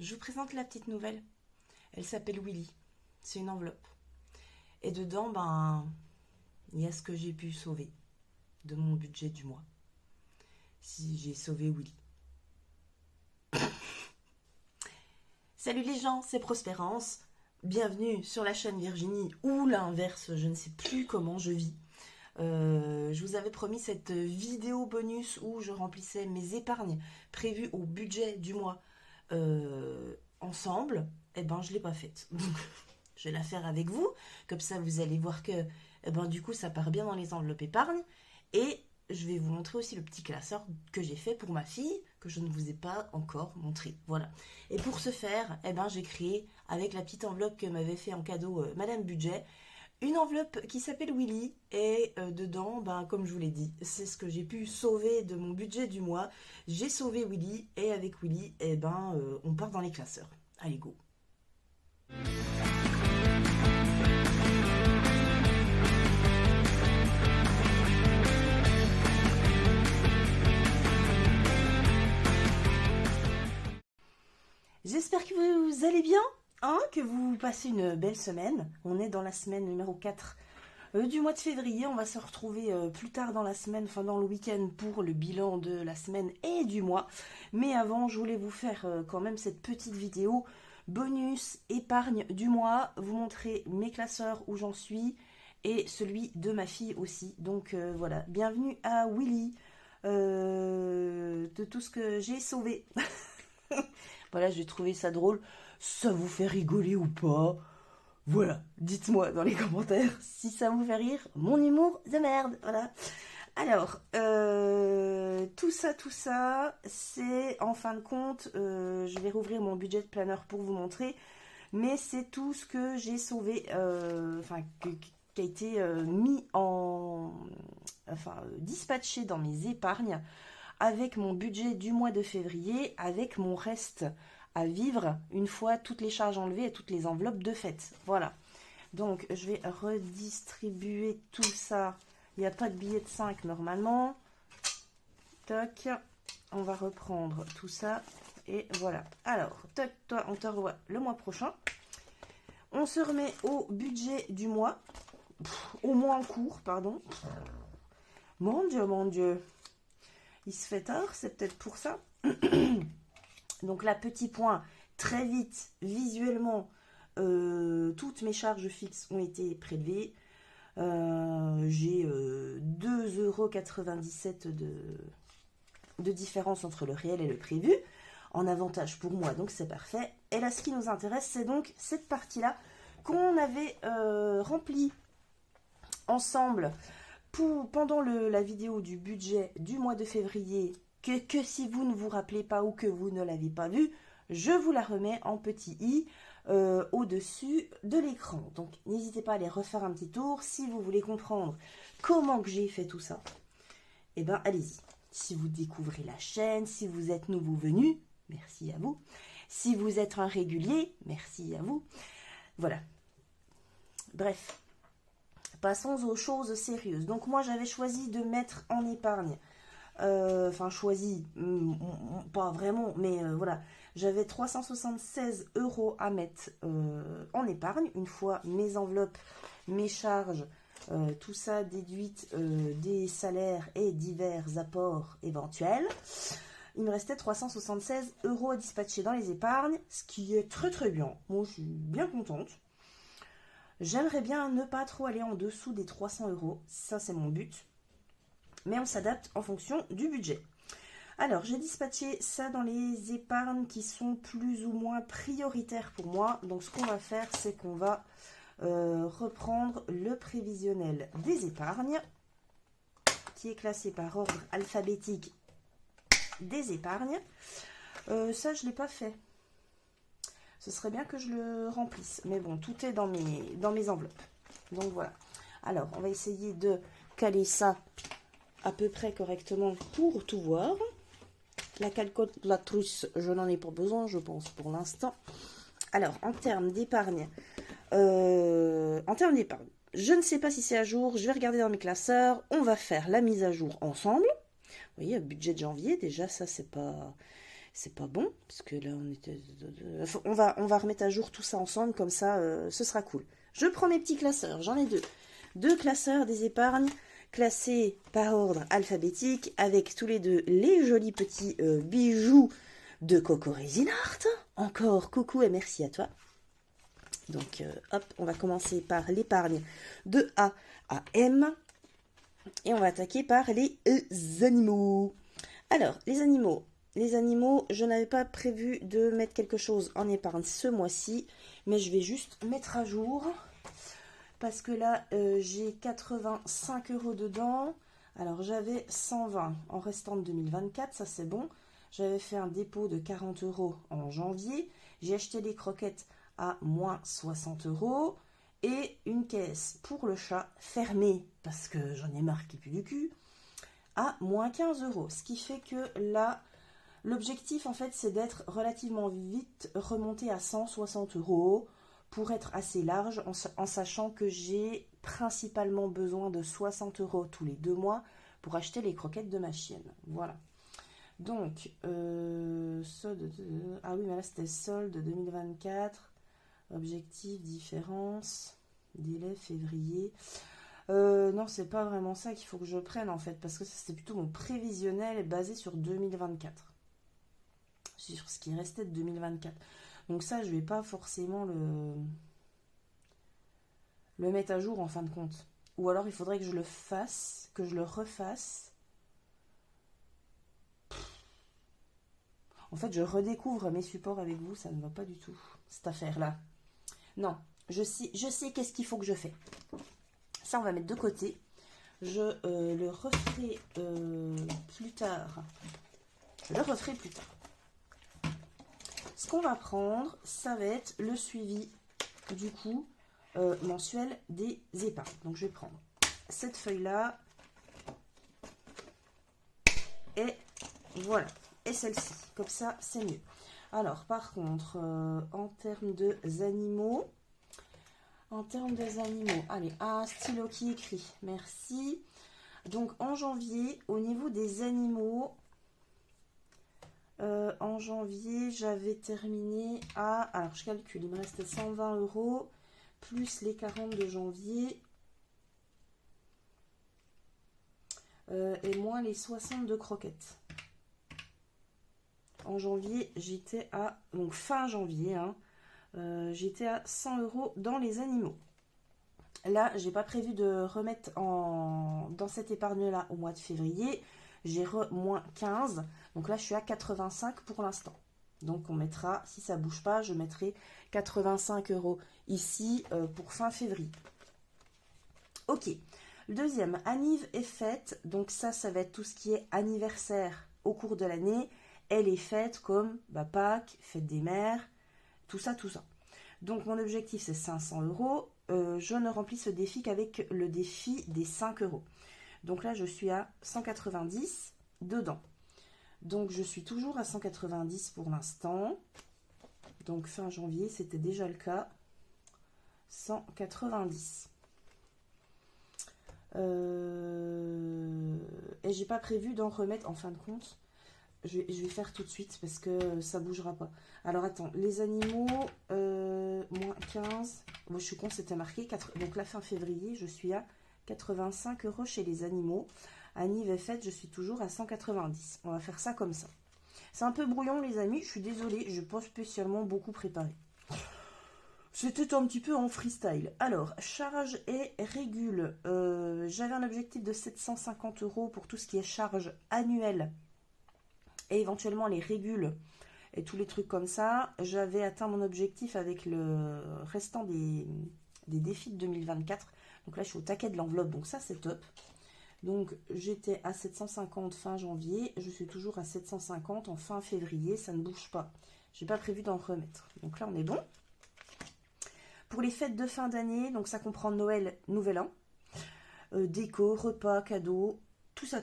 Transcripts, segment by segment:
Je vous présente la petite nouvelle. Elle s'appelle Willy. C'est une enveloppe. Et dedans, il y a ce que j'ai pu sauver de mon budget du mois. Si j'ai sauvé Willy. Salut les gens, c'est Prospérance. Bienvenue sur la chaîne Virginie ou l'inverse, je ne sais plus comment je vis. Je vous avais promis cette vidéo bonus où je remplissais mes épargnes prévues au budget du mois ensemble. Eh ben, je ne l'ai pas faite. Donc, je vais la faire avec vous. Comme ça, vous allez voir que du coup, ça part bien dans les enveloppes épargne. Et je vais vous montrer aussi le petit classeur que j'ai fait pour ma fille, que je ne vous ai pas encore montré. Voilà. Et pour ce faire, j'ai créé, avec la petite enveloppe que m'avait fait en cadeau Madame Budget, une enveloppe qui s'appelle Willy. Et dedans, comme je vous l'ai dit, c'est ce que j'ai pu sauver de mon budget du mois. J'ai sauvé Willy, et avec Willy, on part dans les classeurs. Allez, go! J'espère que vous allez bien, que vous passez une belle semaine. On est dans la semaine numéro 4 du mois de février. On va se retrouver plus tard dans la semaine, enfin dans le week-end, pour le bilan de la semaine et du mois. Mais avant, je voulais vous faire quand même cette petite vidéo bonus épargne du mois, vous montrer mes classeurs où j'en suis et celui de ma fille aussi. Donc voilà, bienvenue à Willy, de tout ce que j'ai sauvé. Voilà, j'ai trouvé ça drôle. Ça vous fait rigoler ou pas? Voilà, dites-moi dans les commentaires si ça vous fait rire. Mon humour de merde, voilà. Alors, tout ça, c'est en fin de compte, je vais rouvrir mon budget planner pour vous montrer, mais c'est tout ce que j'ai sauvé, qui a été dispatché dans mes épargnes, avec mon budget du mois de février, avec mon reste à vivre une fois toutes les charges enlevées et toutes les enveloppes de fête. Voilà. Donc, je vais redistribuer tout ça. Il n'y a pas de billet de 5 normalement. Toc. On va reprendre tout ça. Et voilà. Alors, toc, toi, on te revoit le mois prochain. On se remet au budget du mois. Au mois en cours, pardon. Mon Dieu. Il se fait tard, c'est peut-être pour ça. Donc là, petit point, très vite, visuellement, toutes mes charges fixes ont été prélevées. J'ai 2,97 € de différence entre le réel et le prévu, en avantage pour moi, donc c'est parfait. Et là, ce qui nous intéresse, c'est donc cette partie-là qu'on avait remplie ensemble pendant la vidéo du budget du mois de février, que si vous ne vous rappelez pas ou que vous ne l'avez pas vue, je vous la remets en petit i au-dessus de l'écran. Donc n'hésitez pas à aller refaire un petit tour si vous voulez comprendre comment que j'ai fait tout ça. Allez-y. Si vous découvrez la chaîne, si vous êtes nouveau venu, merci à vous. Si vous êtes un régulier, merci à vous. Voilà. Bref. Passons aux choses sérieuses. Donc moi j'avais choisi de mettre en épargne, pas vraiment, mais voilà, j'avais 376 € à mettre en épargne, une fois mes enveloppes, mes charges, tout ça déduite des salaires et divers apports éventuels. Il me restait 376 € à dispatcher dans les épargnes, ce qui est très très bien. Moi je suis bien contente. J'aimerais bien ne pas trop aller en dessous des 300 €, ça c'est mon but, mais on s'adapte en fonction du budget. Alors, j'ai dispatché ça dans les épargnes qui sont plus ou moins prioritaires pour moi. Donc, ce qu'on va faire, c'est qu'on va reprendre le prévisionnel des épargnes, qui est classé par ordre alphabétique des épargnes. Ça, je ne l'ai pas fait. Ce serait bien que je le remplisse. Mais bon, tout est dans mes enveloppes. Donc voilà. Alors, on va essayer de caler ça à peu près correctement pour tout voir. La calculatrice, je n'en ai pas besoin, je pense, pour l'instant. Alors, en termes d'épargne, je ne sais pas si c'est à jour. Je vais regarder dans mes classeurs. On va faire la mise à jour ensemble. Vous voyez, budget de janvier, déjà, ça, c'est pas C'est pas bon, parce que là, on va remettre à jour tout ça ensemble, comme ça, ce sera cool. Je prends mes petits classeurs, j'en ai deux. Deux classeurs des épargnes, classés par ordre alphabétique, avec tous les deux les jolis petits bijoux de Coco Resin Art. Encore coucou et merci à toi. Donc, hop, on va commencer par l'épargne de A à M. Et on va attaquer par les animaux. Alors, les animaux, je n'avais pas prévu de mettre quelque chose en épargne ce mois-ci, mais je vais juste mettre à jour. Parce que là, j'ai 85 € dedans. Alors, j'avais 120 en restant de 2024, ça c'est bon. J'avais fait un dépôt de 40 € en janvier. J'ai acheté les croquettes à moins 60 € et une caisse pour le chat fermée parce que j'en ai marre qu'il pue du cul à moins 15 €. Ce qui fait que là, l'objectif en fait c'est d'être relativement vite remonté à 160 € pour être assez large en sachant que j'ai principalement besoin de 60 € tous les 2 mois pour acheter les croquettes de ma chienne. Voilà. Donc, solde ah oui, mais là c'était solde 2024. Objectif, différence, délai, février. Non, c'est pas vraiment ça qu'il faut que je prenne en fait, parce que c'était plutôt mon prévisionnel basé sur 2024. Sur ce qui restait de 2024. Donc ça, je vais pas forcément le mettre à jour en fin de compte. Ou alors il faudrait que je le fasse, que je le refasse. En fait, je redécouvre mes supports avec vous, ça ne va pas du tout, cette affaire-là. Non, je sais qu'est-ce qu'il faut que je fais. Ça, on va mettre de côté. Je le referai plus tard. Ce qu'on va prendre, ça va être le suivi, du coup, mensuel des épargnes. Donc, je vais prendre cette feuille-là. Et voilà. Et celle-ci. Comme ça, c'est mieux. Alors, par contre, en termes d'animaux, allez, un stylo qui écrit, merci. Donc, en janvier, au niveau des animaux, en janvier, j'avais terminé à, alors je calcule, il me restait 120 € plus les 40 de janvier et moins les 60 de croquettes. En janvier, j'étais à, donc fin janvier, hein, j'étais à 100 € dans les animaux. Là, j'ai pas prévu de remettre dans cette épargne-là au mois de février. J'ai moins 15. Donc là, je suis à 85 pour l'instant. Donc on mettra, si ça bouge pas, je mettrai 85 € ici pour fin février. Ok. Le deuxième, anniv et fête. Donc ça va être tout ce qui est anniversaire au cours de l'année. Et les fêtes comme Pâques, fête des mères, tout ça. Donc mon objectif c'est 500 €. Je ne remplis ce défi qu'avec le défi des 5 €. Donc là je suis à 190 dedans. Donc je suis toujours à 190 pour l'instant. Donc fin janvier c'était déjà le cas. 190. Et j'ai pas prévu d'en remettre en fin de compte. Je vais faire tout de suite parce que ça bougera pas. Alors attends, les animaux, moins 15. Moi je suis con, c'était marqué. Donc la fin février, je suis à 85 € chez les animaux. Anniv et fête, je suis toujours à 190. On va faire ça comme ça. C'est un peu brouillon les amis, je suis désolée, je n'ai pas spécialement beaucoup préparé. C'était un petit peu en freestyle. Alors, charge et régule. J'avais un objectif de 750 € pour tout ce qui est charge annuelle. Et éventuellement les régules et tous les trucs comme ça. J'avais atteint mon objectif avec le restant des défis de 2024. Donc là, je suis au taquet de l'enveloppe, donc ça, c'est top. Donc, j'étais à 750 fin janvier. Je suis toujours à 750 en fin février. Ça ne bouge pas. Je n'ai pas prévu d'en remettre. Donc là, on est bon. Pour les fêtes de fin d'année, donc ça comprend Noël, Nouvel An, déco, repas, cadeaux, tout ça.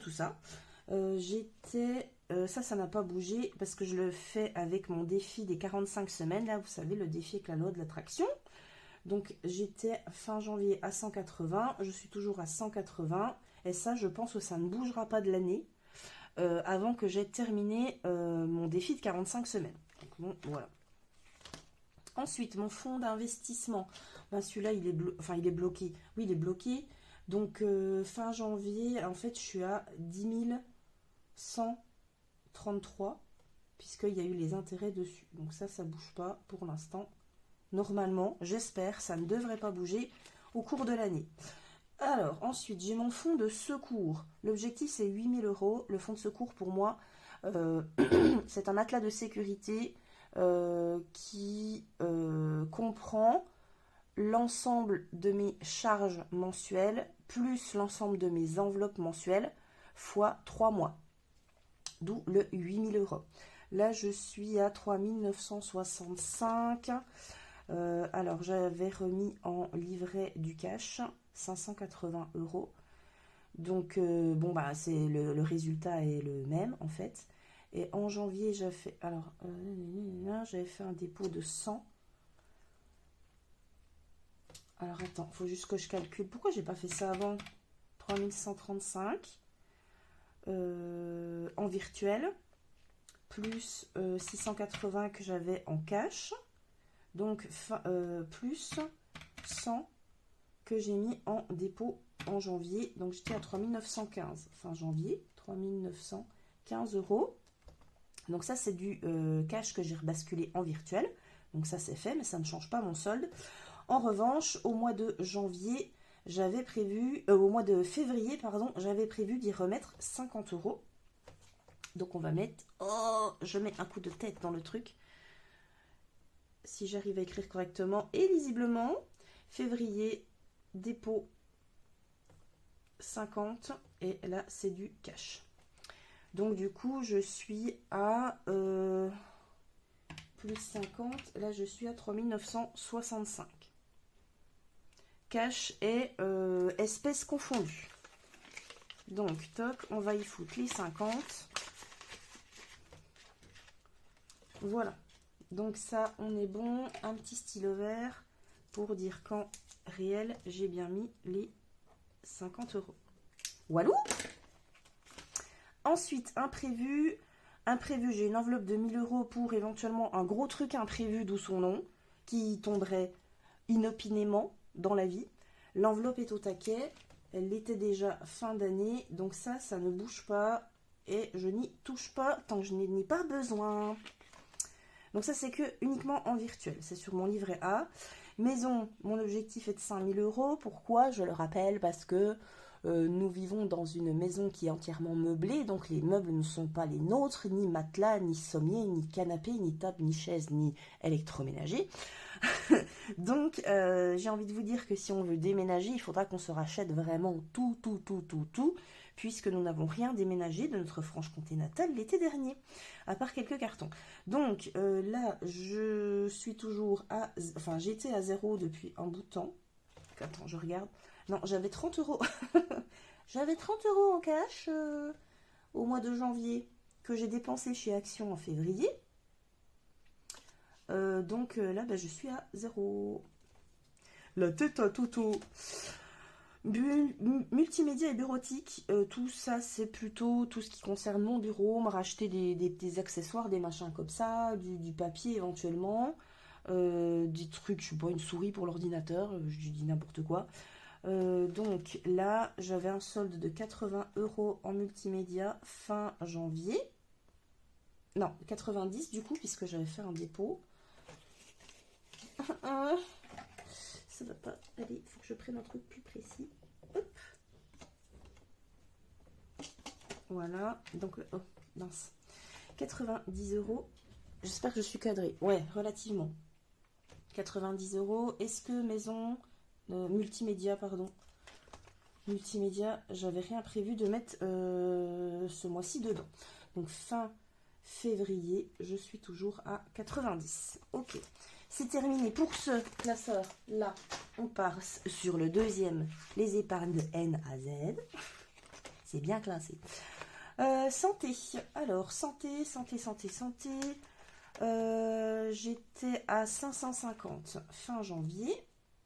Ça n'a pas bougé parce que je le fais avec mon défi des 45 semaines. Là, vous savez, le défi avec la loi de l'attraction. Donc, j'étais fin janvier à 180. Je suis toujours à 180. Et ça, je pense que ça ne bougera pas de l'année. avant que j'aie terminé mon défi de 45 semaines. Donc, bon, voilà. Ensuite, mon fonds d'investissement. Ben, celui-là, il est il est bloqué. Oui, il est bloqué. Donc, fin janvier, en fait, je suis à 10 133, puisqu'il y a eu les intérêts dessus. Donc ça bouge pas pour l'instant. Normalement, j'espère, ça ne devrait pas bouger au cours de l'année. Alors, ensuite, j'ai mon fonds de secours. L'objectif, c'est 8 000 €. Le fonds de secours, pour moi, c'est un matelas de sécurité qui comprend l'ensemble de mes charges mensuelles, plus l'ensemble de mes enveloppes mensuelles, fois 3 mois. D'où le 8 000 €. Là, je suis à 3 965. Alors, j'avais remis en livret du cash 580 €. Donc, bon, bah, c'est le résultat est le même, en fait. Et en janvier, j'avais fait, alors, j'avais fait un dépôt de 100. Alors, attends, il faut juste que je calcule. Pourquoi j'ai pas fait ça avant? 3135 en virtuel, plus 680 que j'avais en cash. Donc, plus 100 que j'ai mis en dépôt en janvier. Donc, j'étais à 3915 fin janvier, 3915 €. Donc, ça, c'est du cash que j'ai rebasculé en virtuel. Donc, ça, c'est fait, mais ça ne change pas mon solde. En revanche, au mois de janvier, j'avais prévu, au mois de février, pardon, j'avais prévu d'y remettre 50 €. Donc, on va mettre, je mets un coup de tête dans le truc. Si j'arrive à écrire correctement et lisiblement, février, dépôt 50, et là c'est du cash. Donc du coup je suis à plus 50, là je suis à 3965. Cash et espèces confondues. Donc toc, on va y foutre les 50. Voilà. Donc ça, on est bon. Un petit stylo vert pour dire qu'en réel, j'ai bien mis les 50 €. Walou. Ensuite, imprévu. Imprévu, j'ai une enveloppe de 1000 € pour éventuellement un gros truc imprévu, d'où son nom, qui tomberait inopinément dans la vie. L'enveloppe est au taquet. Elle l'était déjà fin d'année. Donc ça ne bouge pas. Et je n'y touche pas tant que je n'ai pas besoin. Donc ça, c'est que uniquement en virtuel. C'est sur mon livret A. Maison, mon objectif est de 5 000 €. Pourquoi? Je le rappelle, parce que nous vivons dans une maison qui est entièrement meublée. Donc les meubles ne sont pas les nôtres. Ni matelas, ni sommier, ni canapé, ni table, ni chaise, ni électroménager. Donc j'ai envie de vous dire que si on veut déménager, il faudra qu'on se rachète vraiment tout. Puisque nous n'avons rien déménagé de notre Franche-Comté natale l'été dernier, à part quelques cartons. Donc là, je suis toujours à... Enfin, j'étais à 0 depuis un bout de temps. Attends, je regarde. Non, j'avais 30 €. J'avais 30 € en cash au mois de janvier, que j'ai dépensé chez Action en février. Donc là, bah, je suis à 0. La tête à Toto. Multimédia et bureautique, tout ça c'est plutôt tout ce qui concerne mon bureau, me racheter des accessoires, des machins comme ça, du papier éventuellement, des trucs, je sais pas, une souris pour l'ordinateur, je dis n'importe quoi. Donc là j'avais un solde de 80 € en multimédia fin janvier, non 90 du coup puisque j'avais fait un dépôt. Ça va pas aller, il faut que je prenne un truc plus précis. Hop. Voilà, donc, oh, mince. 90 €. J'espère que je suis cadrée. Ouais, relativement. 90 €. Est-ce que maison... multimédia, pardon. Multimédia, j'avais rien prévu de mettre ce mois-ci dedans. Donc, fin février, je suis toujours à 90. Ok. C'est terminé pour ce classeur. Là, on part sur le deuxième, les épargnes de N à Z. C'est bien classé. Santé. Alors, santé. J'étais à 550 fin janvier.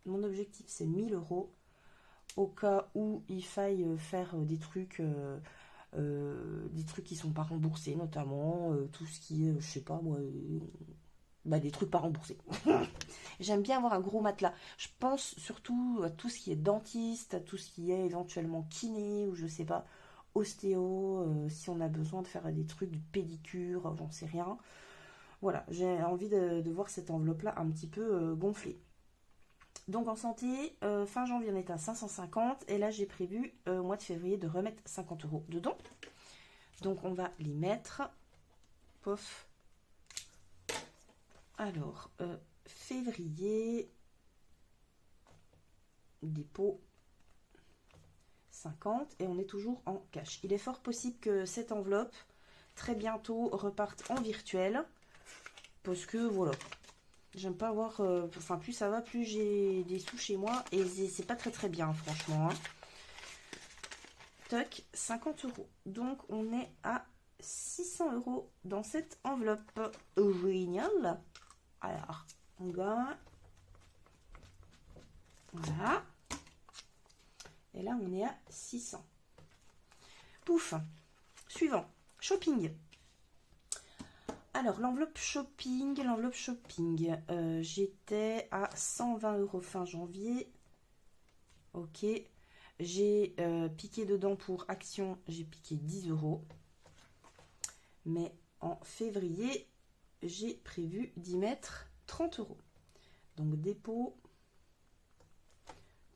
Mon objectif, c'est 1000 € au cas où il faille faire des trucs des trucs qui sont pas remboursés, notamment tout ce qui est, je sais pas moi, bah, des trucs pas remboursés. J'aime bien avoir un gros matelas. Je pense surtout à tout ce qui est dentiste, à tout ce qui est éventuellement kiné, ou je sais pas, ostéo, si on a besoin de faire des trucs de pédicure, j'en sais rien. Voilà, j'ai envie de voir cette enveloppe-là un petit peu gonflée. Donc en santé, fin janvier on est à 550 et là j'ai prévu au mois de février de remettre 50 € dedans. Donc on va les mettre. Pof. Alors, février, dépôt 50 et on est toujours en cash. Il est fort possible que cette enveloppe très bientôt reparte en virtuel parce que voilà. J'aime pas avoir... enfin, plus ça va, plus j'ai des sous chez moi. Et c'est pas très très bien, franchement. Hein. Toc, 50 €. Donc, on est à 600 € dans cette enveloppe. Génial. Alors, on gagne. Voilà. Et là, on est à 600. Pouf. Suivant. Shopping. Alors, l'enveloppe shopping, j'étais à 120 € fin janvier. Ok. J'ai piqué dedans pour Action, j'ai piqué 10 €. Mais en février, j'ai prévu d'y mettre 30 €. Donc, dépôt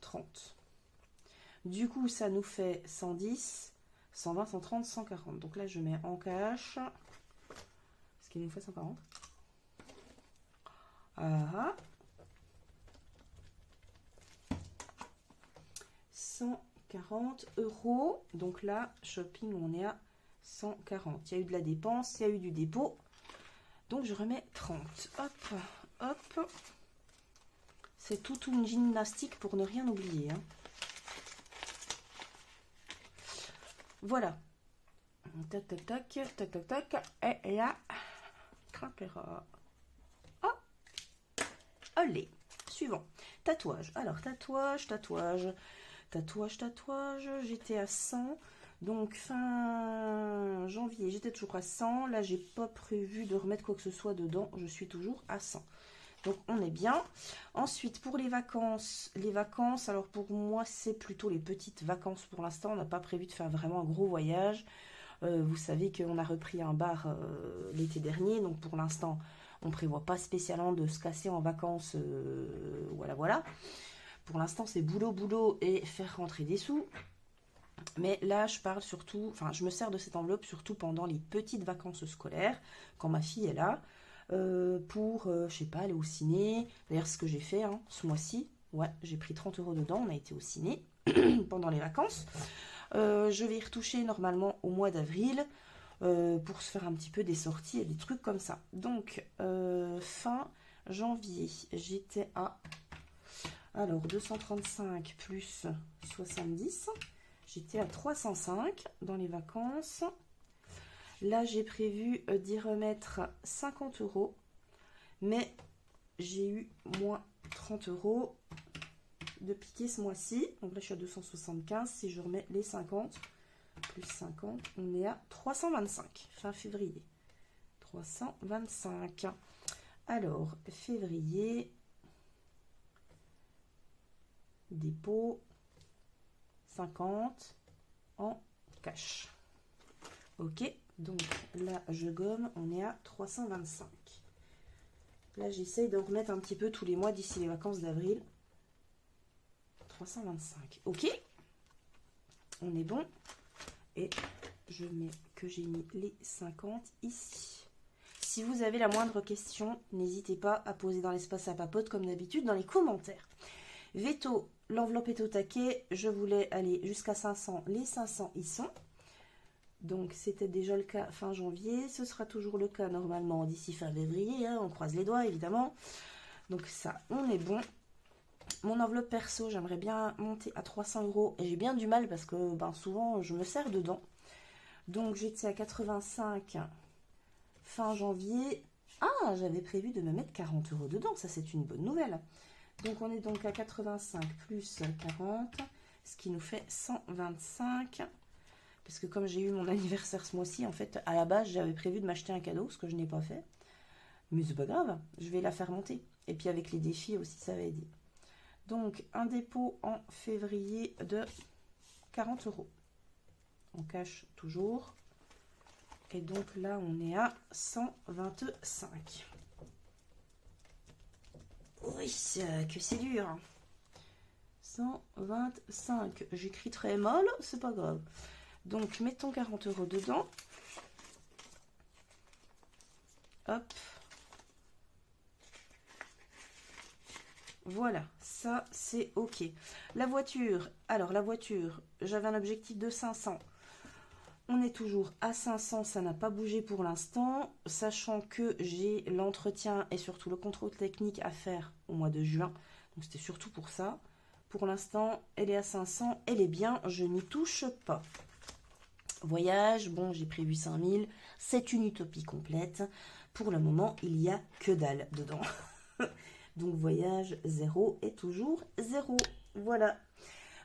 30. Du coup, ça nous fait 110, 120, 130, 140. Donc là, je mets en cash... Il nous fait 140. Ah, 140 €. Donc là, shopping, on est à 140. Il y a eu de la dépense, il y a eu du dépôt. Donc je remets 30. Hop, hop. C'est toute une gymnastique pour ne rien oublier. Hein. Voilà. Tac, tac, tac, tac, tac, tac. Et là... Oh, allez, suivant. Tatouage. Alors, tatouage. J'étais à 100. Donc, fin janvier, j'étais toujours à 100. Là, j'ai pas prévu de remettre quoi que ce soit dedans. Je suis toujours à 100. Donc, on est bien. Ensuite, pour les vacances, alors pour moi, c'est plutôt les petites vacances pour l'instant. On n'a pas prévu de faire vraiment un gros voyage. Vous savez qu'on a repris un bar l'été dernier, donc pour l'instant, on ne prévoit pas spécialement de se casser en vacances. Voilà. Pour l'instant, c'est boulot et faire rentrer des sous. Mais là, je parle surtout, enfin, je me sers de cette enveloppe surtout pendant les petites vacances scolaires, quand ma fille est là, pour, je sais pas, aller au ciné. D'ailleurs, ce que j'ai fait hein, ce mois-ci, ouais, j'ai pris 30 € dedans, on a été au ciné pendant les vacances. Je vais y retoucher normalement au mois d'avril pour se faire un petit peu des sorties et des trucs comme ça. Donc, fin janvier, j'étais à... Alors, 235 plus 70, j'étais à 305 dans les vacances. Là, j'ai prévu d'y remettre 50 €, mais j'ai eu moins 30 € de piquer ce mois-ci. Donc là, je suis à 275. Si je remets les 50, plus 50, on est à 325, fin février. 325. Alors, février, dépôt, 50 en cash. Ok, donc là, je gomme, on est à 325. Là, j'essaye de remettre un petit peu tous les mois d'ici les vacances d'avril. 325. Ok, on est bon. Et je mets que j'ai mis les 50 ici. Si vous avez la moindre question, n'hésitez pas à poser dans l'espace à papote comme d'habitude dans les commentaires. Veto, l'enveloppe est au taquet. Je voulais aller jusqu'à 500. Les 500 y sont. Donc c'était déjà le cas fin janvier. Ce sera toujours le cas normalement d'ici fin février. Hein, on croise les doigts évidemment. Donc ça, on est bon. Mon enveloppe perso, j'aimerais bien monter à 300 € et j'ai bien du mal parce que ben, souvent je me sers dedans. Donc j'étais à 85 fin janvier. Ah, j'avais prévu de me mettre 40 € dedans, ça c'est une bonne nouvelle. Donc on est donc à 85 plus 40, ce qui nous fait 125 Parce que comme j'ai eu mon anniversaire ce mois-ci, en fait, à la base, j'avais prévu de m'acheter un cadeau, ce que je n'ai pas fait. Mais c'est pas grave, je vais la faire monter. Et puis avec les défis aussi, ça va aider. Donc, un dépôt en février de 40 €. On cache toujours. Et donc là, on est à 125. Oui, que c'est dur. 125. J'écris très mal, c'est pas grave. Donc, mettons 40 € dedans. Hop. Voilà, ça c'est ok. La voiture, alors la voiture, j'avais un objectif de 500. On est toujours à 500, ça n'a pas bougé pour l'instant, sachant que j'ai l'entretien et surtout le contrôle technique à faire au mois de juin. Donc c'était surtout pour ça. Pour l'instant, elle est à 500, elle est bien, je n'y touche pas. Voyage, bon, j'ai prévu 5000, c'est une utopie complète. Pour le moment, il n'y a que dalle dedans. Donc voyage 0 est toujours 0. Voilà.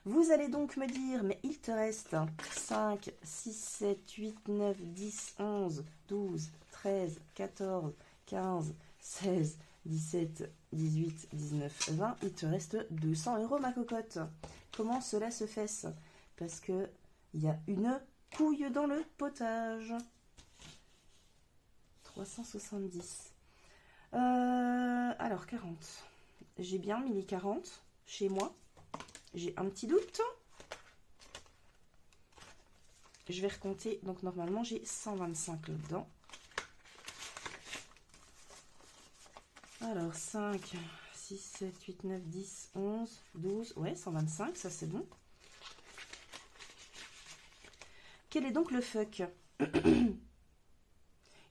Vous allez donc me dire, mais il te reste 5, 6, 7, 8, 9, 10, 11, 12, 13, 14, 15, 16, 17, 18, 19, 20. Il te reste 200 € ma cocotte. Comment cela se fait? Parce que il y a une couille dans le potage. 370. Alors 40. J'ai bien mis les 40 chez moi. J'ai un petit doute. Je vais recompter. Donc normalement j'ai 125 là-dedans. Alors 5, 6, 7, 8, 9, 10, 11, 12. Ouais, 125, ça c'est bon. Quel est donc le fuck?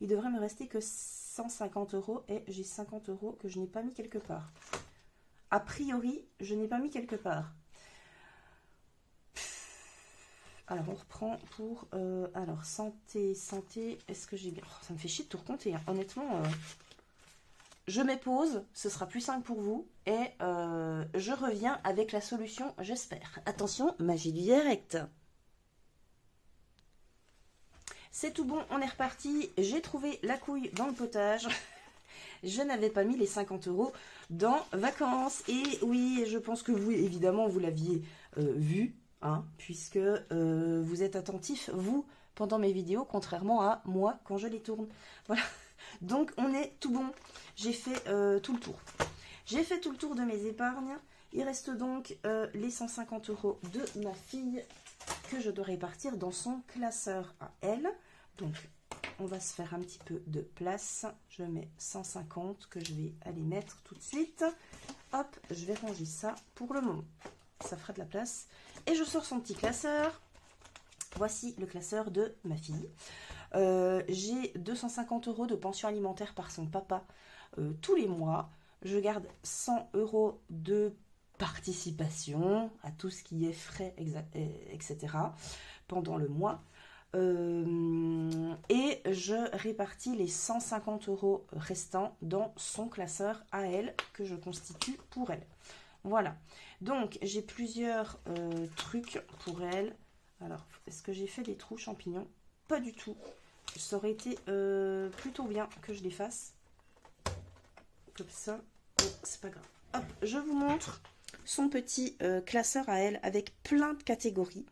Il devrait me rester que 150 € et j'ai 50 € que je n'ai pas mis quelque part. A priori, je n'ai pas mis quelque part. Alors, on reprend pour... alors, santé, est-ce que j'ai bien... Oh, ça me fait chier de tout recompter, hein. Honnêtement, je mets pause, ce sera plus simple pour vous. Et je reviens avec la solution, j'espère. Attention, magie du direct. C'est tout bon, on est reparti. J'ai trouvé la couille dans le potage. Je n'avais pas mis les 50 € dans vacances. Et oui, je pense que vous, évidemment, vous l'aviez vu, hein, puisque vous êtes attentifs, vous, pendant mes vidéos, contrairement à moi quand je les tourne. Voilà. Donc, on est tout bon. J'ai fait tout le tour. J'ai fait tout le tour de mes épargnes. Il reste donc les 150 € de ma fille que je dois répartir dans son classeur à elle. Donc, on va se faire un petit peu de place. Je mets 150 que je vais aller mettre tout de suite. Hop, je vais ranger ça pour le moment. Ça fera de la place. Et je sors son petit classeur. Voici le classeur de ma fille. J'ai 250 € de pension alimentaire par son papa tous les mois. Je garde 100 € de participation à tout ce qui est frais, etc. pendant le mois. Et je répartis les 150 € restants dans son classeur à elle que je constitue pour elle. Voilà. Donc, j'ai plusieurs trucs pour elle. Alors, est-ce que j'ai fait des trous champignons? Pas du tout. Ça aurait été plutôt bien que je les fasse. Comme ça. Bon, c'est pas grave. Hop, je vous montre son petit classeur à elle avec plein de catégories.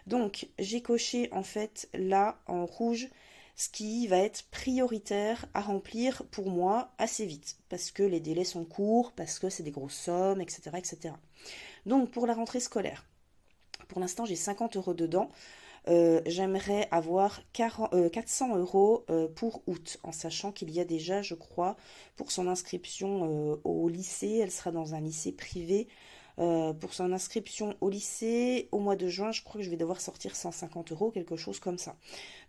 Donc, j'ai coché en fait là en rouge ce qui va être prioritaire à remplir pour moi assez vite. Parce que les délais sont courts, parce que c'est des grosses sommes, etc., etc. Donc, pour la rentrée scolaire, pour l'instant, j'ai 50 € dedans. J'aimerais avoir 400 € pour août, en sachant qu'il y a déjà, je crois, pour son inscription au lycée, elle sera dans un lycée privé. Pour son inscription au lycée, au mois de juin, je crois que je vais devoir sortir 150 €, quelque chose comme ça.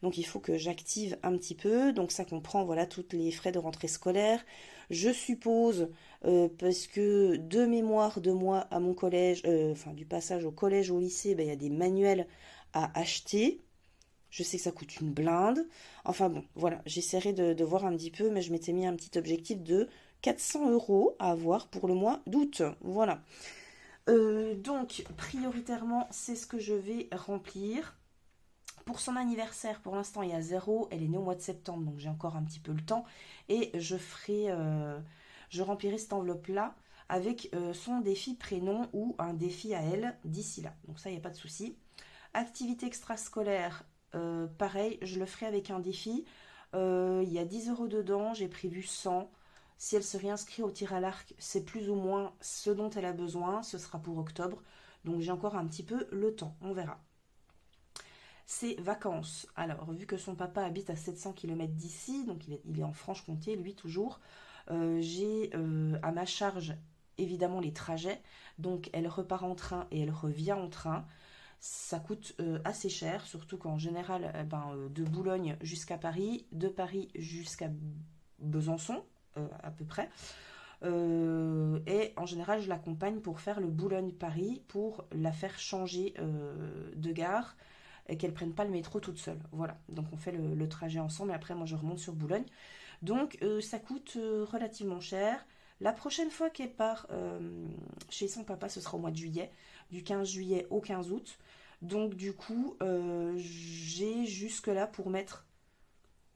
Donc il faut que j'active un petit peu. Donc ça comprend, voilà, tous les frais de rentrée scolaire. Je suppose, parce que de mémoire de moi à mon collège, enfin du passage au collège au lycée, ben, il y a des manuels à acheter. Je sais que ça coûte une blinde. Enfin bon, voilà, j'essaierai de voir un petit peu, mais je m'étais mis un petit objectif de 400 € à avoir pour le mois d'août. Voilà. Donc, prioritairement, c'est ce que je vais remplir. Pour son anniversaire, pour l'instant, il y a 0. Elle est née au mois de septembre, donc j'ai encore un petit peu le temps. Et je remplirai cette enveloppe-là avec son défi prénom ou un défi à elle d'ici là. Donc ça, il n'y a pas de souci. Activité extrascolaire, pareil, je le ferai avec un défi. Il y a 10 euros dedans, j'ai prévu 100. Si elle se réinscrit au tir à l'arc, c'est plus ou moins ce dont elle a besoin. Ce sera pour octobre. Donc j'ai encore un petit peu le temps, on verra. Ses vacances. Alors, vu que son papa habite à 700 km d'ici, donc il est en Franche-Comté, lui, toujours, j'ai à ma charge, évidemment, les trajets. Donc, elle repart en train et elle revient en train. Ça coûte assez cher, surtout qu'en général, de Boulogne jusqu'à Paris, de Paris jusqu'à Besançon, à peu près. Et en général, je l'accompagne pour faire le Boulogne-Paris, pour la faire changer de gare et qu'elle ne prenne pas le métro toute seule. Voilà, donc on fait le trajet ensemble et après moi je remonte sur Boulogne. Donc ça coûte relativement cher. La prochaine fois qu'elle part chez son papa, ce sera au mois de juillet, du 15 juillet au 15 août. Donc du coup, j'ai jusque là pour mettre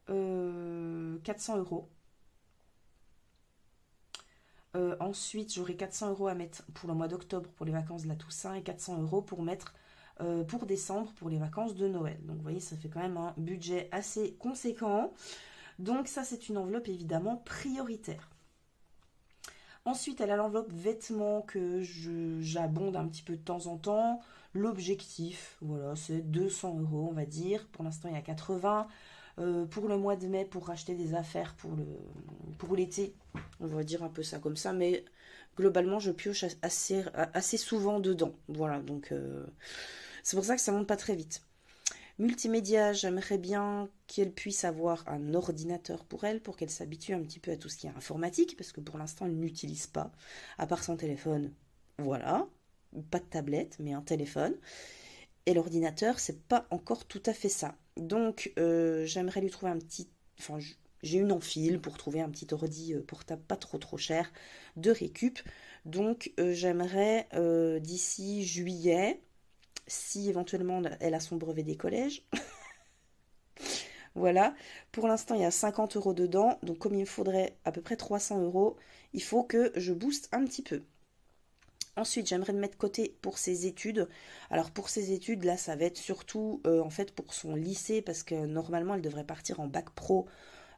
400 euros. Ensuite, j'aurai 400 euros à mettre pour le mois d'octobre pour les vacances de la Toussaint et 400 euros pour mettre pour décembre pour les vacances de Noël. Donc vous voyez, ça fait quand même un budget assez conséquent. Donc ça, c'est une enveloppe évidemment prioritaire. Ensuite, elle a l'enveloppe vêtements que j'abonde un petit peu de temps en temps. L'objectif, voilà, c'est 200 euros, on va dire. Pour l'instant, il y a 80. Pour le mois de mai, pour racheter des affaires pour l'été, on va dire un peu ça comme ça. Mais globalement, je pioche assez souvent dedans. Voilà, donc c'est pour ça que ça monte pas très vite. Multimédia, j'aimerais bien qu'elle puisse avoir un ordinateur pour elle, pour qu'elle s'habitue un petit peu à tout ce qui est informatique, parce que pour l'instant, elle n'utilise pas, à part son téléphone. Voilà, pas de tablette, mais un téléphone. Et l'ordinateur, c'est pas encore tout à fait ça. Donc, j'aimerais lui trouver un petit... Enfin, j'ai une enfile pour trouver un petit ordi portable pas trop cher de récup. Donc, j'aimerais d'ici juillet, si éventuellement elle a son brevet des collèges. Voilà. Pour l'instant, il y a 50 euros dedans. Donc, comme il me faudrait à peu près 300 euros, il faut que je booste un petit peu. Ensuite, j'aimerais me mettre de côté pour ses études. Alors pour ses études, là, ça va être surtout en fait pour son lycée, parce que normalement, elle devrait partir en bac pro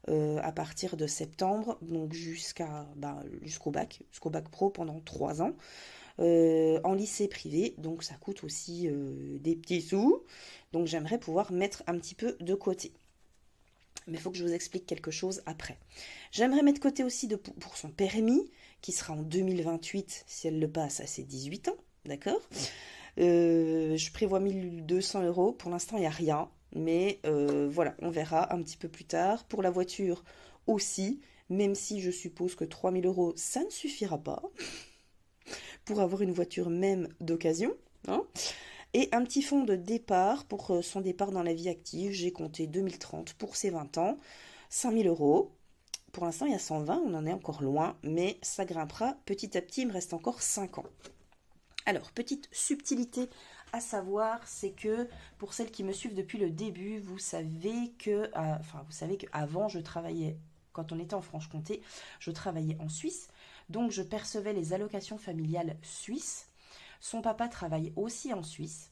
à partir de septembre, donc jusqu'au bac pro pendant 3 ans. En lycée privé, donc ça coûte aussi des petits sous. Donc j'aimerais pouvoir mettre un petit peu de côté. Mais il faut que je vous explique quelque chose après. J'aimerais mettre de côté aussi pour son permis, qui sera en 2028 si elle le passe à ses 18 ans, d'accord. Je prévois 1200 euros, pour l'instant il n'y a rien, mais voilà, on verra un petit peu plus tard. Pour la voiture aussi, même si je suppose que 3000 euros, ça ne suffira pas pour avoir une voiture même d'occasion, hein. Et un petit fonds de départ pour son départ dans la vie active. J'ai compté 2030 pour ses 20 ans, 5000 euros. Pour l'instant, il y a 120, on en est encore loin, mais ça grimpera petit à petit, il me reste encore 5 ans. Alors, petite subtilité à savoir, c'est que pour celles qui me suivent depuis le début, vous savez qu'avant, je travaillais, quand on était en Franche-Comté, je travaillais en Suisse, donc je percevais les allocations familiales suisses. Son papa travaille aussi en Suisse.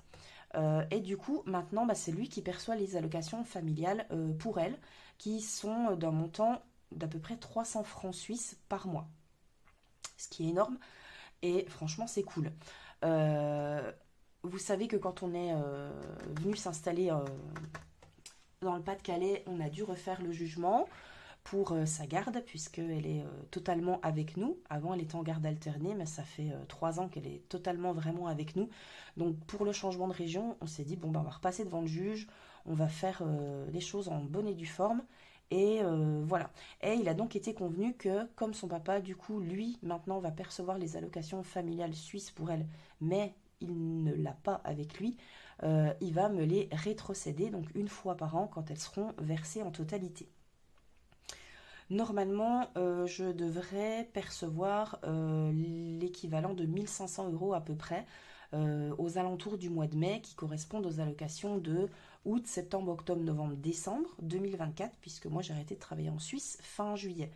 Et du coup, maintenant, c'est lui qui perçoit les allocations familiales pour elle, qui sont d'un montant d'à peu près 300 francs suisses par mois. Ce qui est énorme. Et franchement, c'est cool. Vous savez que quand on est venu s'installer dans le Pas-de-Calais, on a dû refaire le jugement pour sa garde, puisqu'elle est totalement avec nous. Avant, elle était en garde alternée, mais ça fait 3 ans qu'elle est totalement vraiment avec nous. Donc, pour le changement de région, on s'est dit, on va repasser devant le juge, on va faire les choses en bonne et due forme. Et voilà. Et il a donc été convenu que, comme son papa, du coup, lui, maintenant, va percevoir les allocations familiales suisses pour elle, mais il ne l'a pas avec lui, il va me les rétrocéder, donc une fois par an, quand elles seront versées en totalité. Normalement, je devrais percevoir l'équivalent de 1500 euros à peu près aux alentours du mois de mai, qui correspondent aux allocations de août, septembre, octobre, novembre, décembre 2024, puisque moi j'ai arrêté de travailler en Suisse fin juillet.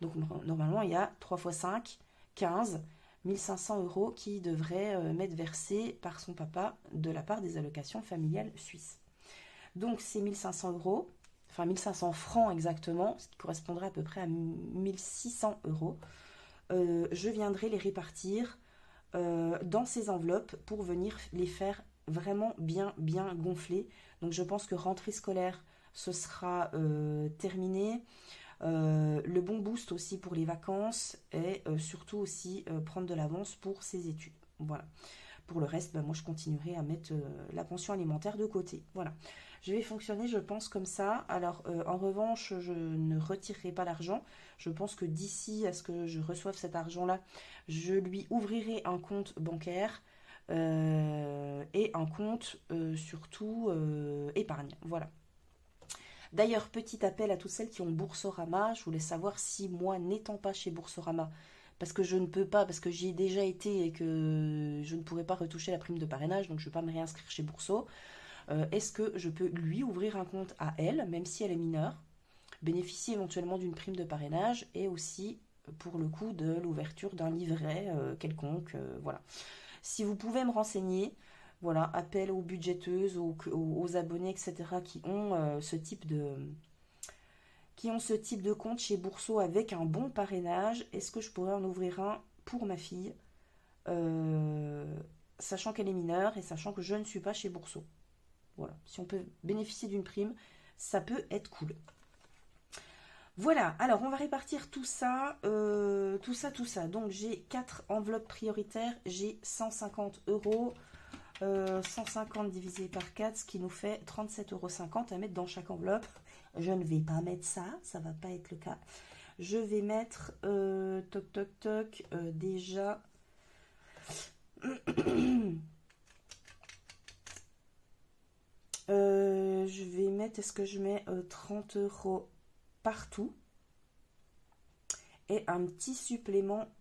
Donc normalement il y a 3 fois 5, 15, 1500 euros qui devraient m'être versés par son papa de la part des allocations familiales suisses. Donc ces 1500 euros, enfin 1500 francs exactement, ce qui correspondrait à peu près à 1600 euros, je viendrai les répartir dans ces enveloppes pour venir les faire vraiment bien gonfler. Donc je pense que rentrée scolaire, ce sera terminé. Le bon boost aussi pour les vacances et surtout aussi prendre de l'avance pour ses études. Voilà. Pour le reste, moi je continuerai à mettre la pension alimentaire de côté. Voilà. Je vais fonctionner, je pense, comme ça. Alors, en revanche, je ne retirerai pas l'argent. Je pense que d'ici à ce que je reçoive cet argent-là, je lui ouvrirai un compte bancaire et un compte surtout épargne. Voilà. D'ailleurs, petit appel à toutes celles qui ont Boursorama. Je voulais savoir si moi, n'étant pas chez Boursorama, parce que je ne peux pas, parce que j'y ai déjà été et que je ne pourrais pas retoucher la prime de parrainage, donc je ne vais pas me réinscrire chez Bourso. Est-ce que je peux lui ouvrir un compte à elle, même si elle est mineure, bénéficier éventuellement d'une prime de parrainage et aussi, pour le coup, de l'ouverture d'un livret quelconque, voilà. Si vous pouvez me renseigner, voilà, appel aux budgéteuses, aux abonnés, etc., qui ont ce type de compte chez Bourso avec un bon parrainage, est-ce que je pourrais en ouvrir un pour ma fille, sachant qu'elle est mineure et sachant que je ne suis pas chez Bourso. Voilà, si on peut bénéficier d'une prime, ça peut être cool. Voilà, alors on va répartir tout ça, tout ça. Donc j'ai 4 enveloppes prioritaires, j'ai 150 euros, 150 divisé par 4, ce qui nous fait 37,50 € à mettre dans chaque enveloppe. Je ne vais pas mettre ça, ça va pas être le cas. Je vais mettre, déjà... je vais mettre, est-ce que je mets 30 € partout et un petit supplément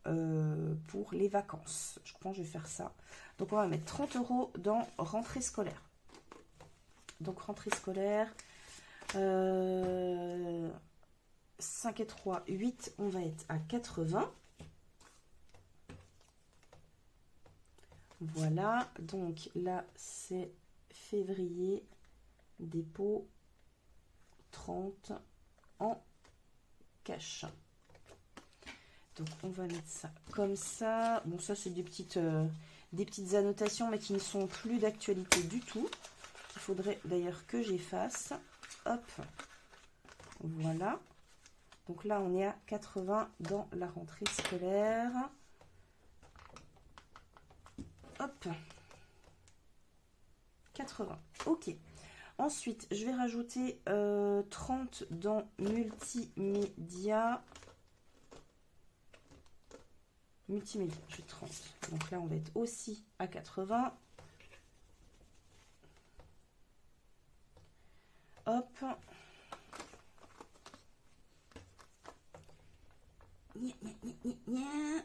pour les vacances. Je pense que je vais faire ça. Donc on va mettre 30 € dans rentrée scolaire. Donc rentrée scolaire, 5 et 3, 8, on va être à 80. Voilà, donc là c'est février, dépôt 30 en cash. Donc on va mettre ça comme ça. Bon, ça c'est des petites annotations mais qui ne sont plus d'actualité du tout. Il faudrait d'ailleurs que j'efface. Hop, voilà. Donc là on est à 80 dans la rentrée scolaire. Hop, 80, ok. Ensuite, je vais rajouter 30 dans multimédia. Multimédia, je vais 30. Donc là, on va être aussi à 80. Hop. Nya, nya, nya, nya.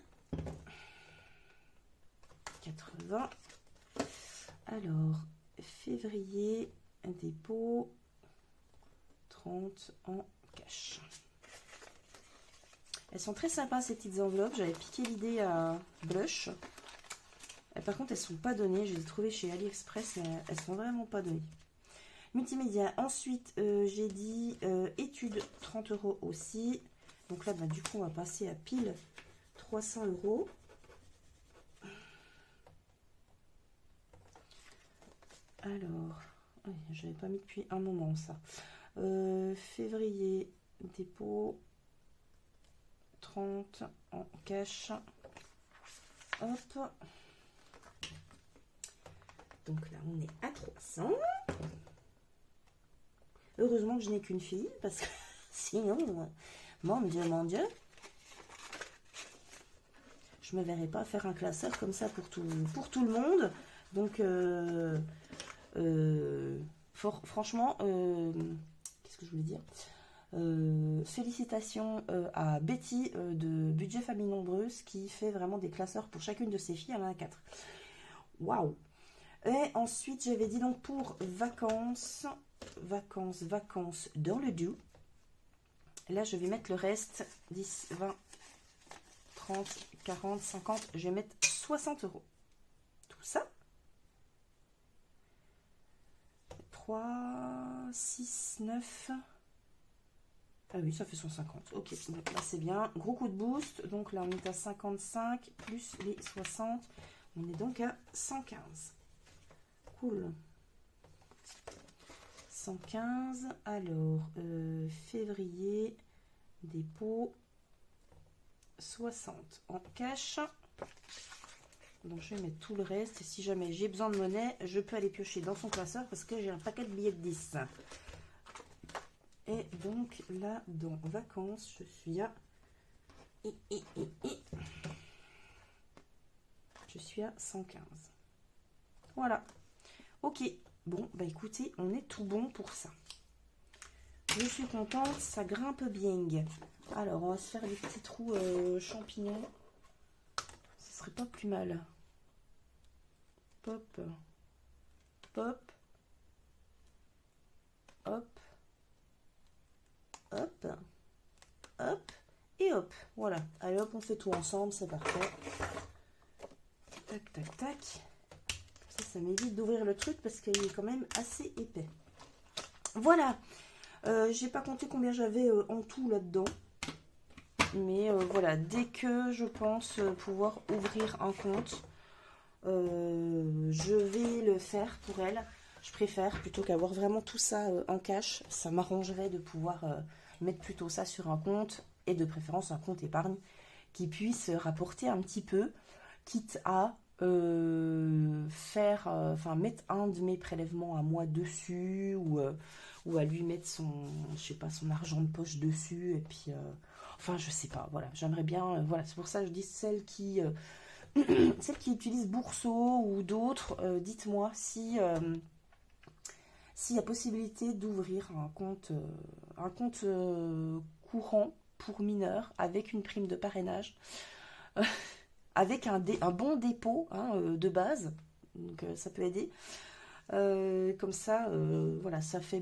80. Alors, février, dépôt, 30 en cash. Elles sont très sympas ces petites enveloppes. J'avais piqué l'idée à Blush. Et par contre, elles ne sont pas données. Je les ai trouvées chez AliExpress, mais elles ne sont vraiment pas données. Multimédia. Ensuite, j'ai dit études, 30 € aussi. Donc là, du coup, on va passer à pile 300 €. Alors, je n'avais pas mis depuis un moment ça. Février, dépôt, 30 en cash. Hop. Donc là, on est à 300. Heureusement que je n'ai qu'une fille, parce que sinon, mon Dieu, je me verrais pas faire un classeur comme ça pour tout le monde. Donc, franchement, qu'est-ce que je voulais dire, félicitations à Betty de Budget Famille Nombreuse qui fait vraiment des classeurs pour chacune de ses filles. Elle en a 4. Waouh! Et ensuite, j'avais dit donc pour vacances, vacances, vacances dans le doux. Là, je vais mettre le reste, 10, 20, 30, 40, 50, je vais mettre 60 €. Tout ça. 3, 6, 9. Ah oui, ça fait 150. Ok, donc là c'est bien. Gros coup de boost. Donc là on est à 55 plus les 60. On est donc à 115. Cool. 115. Alors, février, dépôt, 60 en cash. Donc je vais mettre tout le reste. Et si jamais j'ai besoin de monnaie, je peux aller piocher dans son classeur parce que j'ai un paquet de billets de 10. Et donc là, dans vacances, je suis à... Je suis à 115. Voilà. Ok. Bon, bah écoutez, on est tout bon pour ça. Je suis contente, ça grimpe bien. Alors, on va se faire des petits trous champignons. Ce serait pas plus mal. Pop. Pop. Hop. Hop, hop, et hop, voilà. Allez hop, on fait tout ensemble, c'est parfait. Tac, tac, tac. Ça m'évite d'ouvrir le truc parce qu'il est quand même assez épais. Voilà. J'ai pas compté combien j'avais en tout là-dedans. Mais voilà, dès que je pense pouvoir ouvrir un compte, je vais le faire pour elle. Je préfère, plutôt qu'avoir vraiment tout ça en cash, ça m'arrangerait de pouvoir mettre plutôt ça sur un compte, et de préférence un compte épargne, qui puisse rapporter un petit peu, quitte à faire, mettre un de mes prélèvements à moi dessus, ou à lui mettre son, je sais pas, son argent de poche dessus, et puis, je sais pas, voilà, j'aimerais bien, voilà, c'est pour ça que je dis celles qui utilisent Bourseau ou d'autres, dites-moi si... s'il y a possibilité d'ouvrir un compte courant pour mineurs avec une prime de parrainage, avec un bon dépôt de base, donc ça peut aider. Comme ça, voilà, ça fait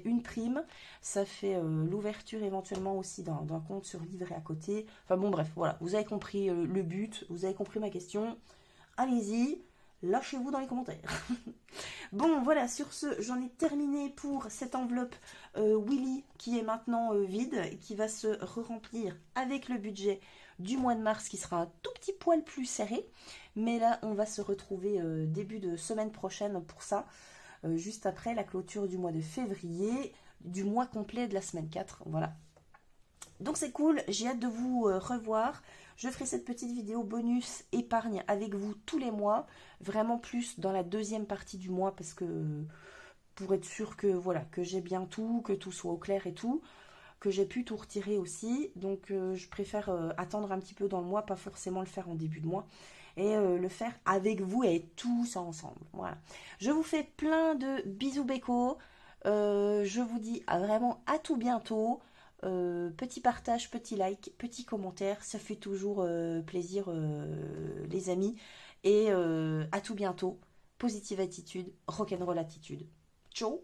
une prime, ça fait l'ouverture éventuellement aussi d'un compte sur livret à côté. Enfin bon, bref, voilà, vous avez compris le but, vous avez compris ma question. Allez-y, lâchez-vous dans les commentaires. Bon, voilà, sur ce, j'en ai terminé pour cette enveloppe Willy qui est maintenant vide et qui va se re-remplir avec le budget du mois de mars qui sera un tout petit poil plus serré. Mais là, on va se retrouver début de semaine prochaine pour ça, juste après la clôture du mois de février, du mois complet de la semaine 4. Voilà. Donc c'est cool, j'ai hâte de vous revoir. Je ferai cette petite vidéo bonus épargne avec vous tous les mois, vraiment plus dans la deuxième partie du mois parce que pour être sûr que voilà, que j'ai bien tout, que tout soit au clair et tout, que j'ai pu tout retirer aussi. Donc je préfère attendre un petit peu dans le mois, pas forcément le faire en début de mois et le faire avec vous et tous ensemble. Voilà. Je vous fais plein de bisous bécos. Je vous dis vraiment à tout bientôt. Petit partage, petit like, petit commentaire, ça fait toujours plaisir les amis. Et à tout bientôt. Positive attitude, rock'n'roll attitude. Ciao.